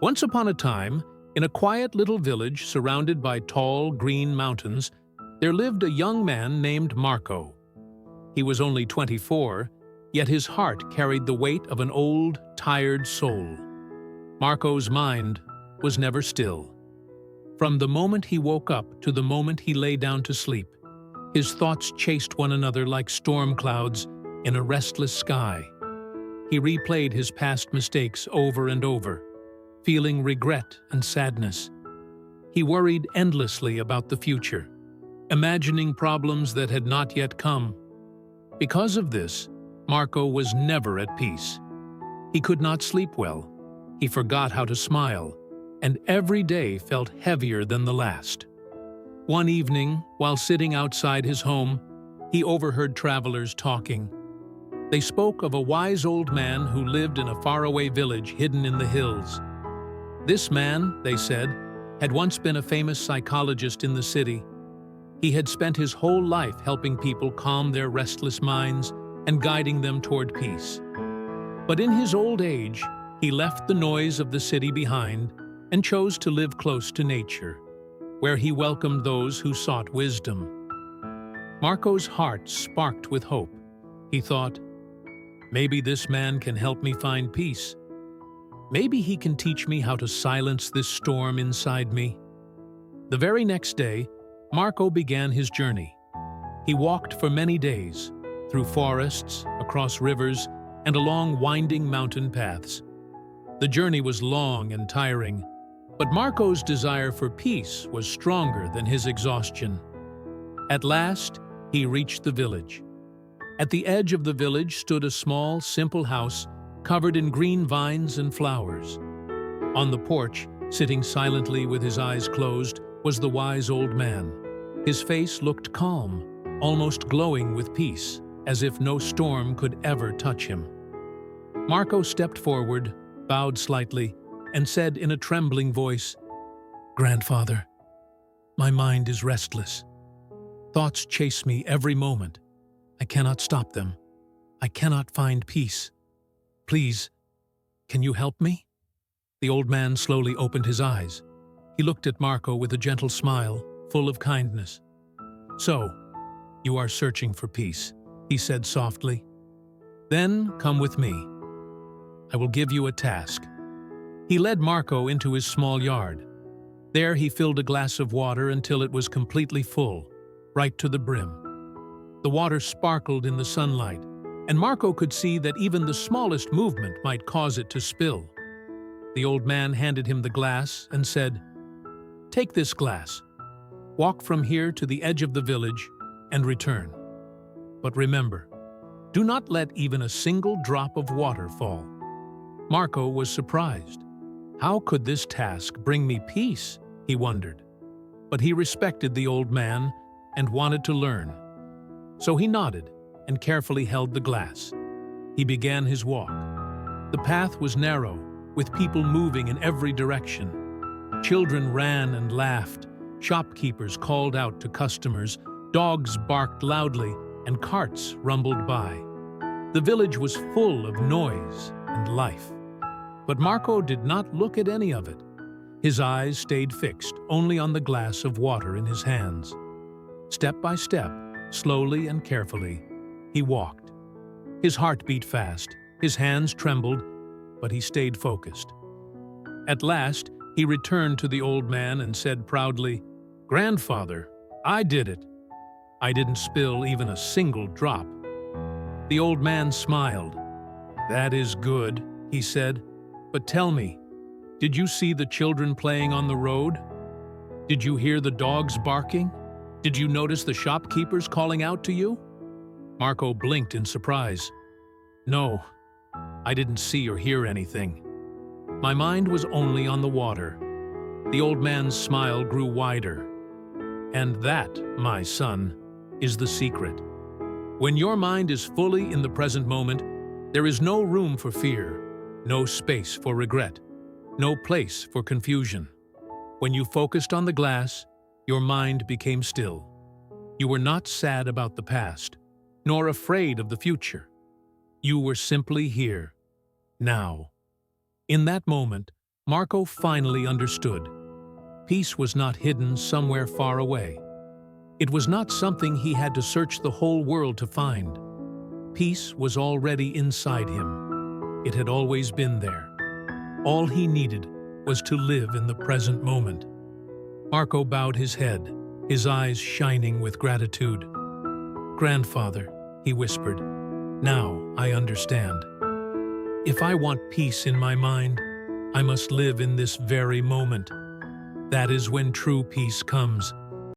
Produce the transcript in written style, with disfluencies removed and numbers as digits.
Once upon a time, in a quiet little village surrounded by tall, green mountains, there lived a young man named Marco. He was only 24, yet his heart carried the weight of an old, tired soul. Marco's mind was never still. From the moment he woke up to the moment he lay down to sleep, his thoughts chased one another like storm clouds in a restless sky. He replayed his past mistakes over and over, feeling regret and sadness. He worried endlessly about the future, imagining problems that had not yet come. Because of this, Marco was never at peace. He could not sleep well, he forgot how to smile, and every day felt heavier than the last. One evening, while sitting outside his home, he overheard travelers talking. They spoke of a wise old man who lived in a faraway village hidden in the hills. This man, they said, had once been a famous psychologist in the city. He had spent his whole life helping people calm their restless minds and guiding them toward peace. But in his old age, he left the noise of the city behind and chose to live close to nature, where he welcomed those who sought wisdom. Marco's heart sparked with hope. He thought, maybe this man can help me find peace. Maybe he can teach me how to silence this storm inside me. The very next day, Marco began his journey. He walked for many days, through forests, across rivers, and along winding mountain paths. The journey was long and tiring, but Marco's desire for peace was stronger than his exhaustion. At last, he reached the village. At the edge of the village stood a small, simple house covered in green vines and flowers. On the porch, sitting silently with his eyes closed, was the wise old man. His face looked calm, almost glowing with peace, as if no storm could ever touch him. Marco stepped forward, bowed slightly, and said in a trembling voice, "Grandfather, my mind is restless. Thoughts chase me every moment. I cannot stop them. I cannot find peace. Please, can you help me?" The old man slowly opened his eyes. He looked at Marco with a gentle smile, full of kindness. "So, you are searching for peace," he said softly. "Then come with me. I will give you a task." He led Marco into his small yard. There he filled a glass of water until it was completely full, right to the brim. The water sparkled in the sunlight, and Marco could see that even the smallest movement might cause it to spill. The old man handed him the glass and said, "Take this glass. Walk from here to the edge of the village and return. But remember, do not let even a single drop of water fall." Marco was surprised. How could this task bring me peace, he wondered. But he respected the old man and wanted to learn. So he nodded and carefully held the glass. He began his walk. The path was narrow, with people moving in every direction. Children ran and laughed, shopkeepers called out to customers, dogs barked loudly, and carts rumbled by. The village was full of noise and life. But Marco did not look at any of it. His eyes stayed fixed only on the glass of water in his hands. Step by step, slowly and carefully, he walked. His heart beat fast, his hands trembled, but he stayed focused. At last, he returned to the old man and said proudly, "Grandfather, I did it. I didn't spill even a single drop." The old man smiled. "That is good," he said. "But tell me, did you see the children playing on the road? Did you hear the dogs barking? Did you notice the shopkeepers calling out to you?" Marco blinked in surprise. "No, I didn't see or hear anything. My mind was only on the water." The old man's smile grew wider. "And that, my son, is the secret. When your mind is fully in the present moment, there is no room for fear, no space for regret, no place for confusion. When you focused on the glass, your mind became still. You were not sad about the past, nor afraid of the future. You were simply here, now." In that moment, Marco finally understood. Peace was not hidden somewhere far away. It was not something he had to search the whole world to find. Peace was already inside him. It had always been there. All he needed was to live in the present moment. Marco bowed his head, his eyes shining with gratitude. "Grandfather," he whispered, "now I understand. If I want peace in my mind, I must live in this very moment. That is when true peace comes,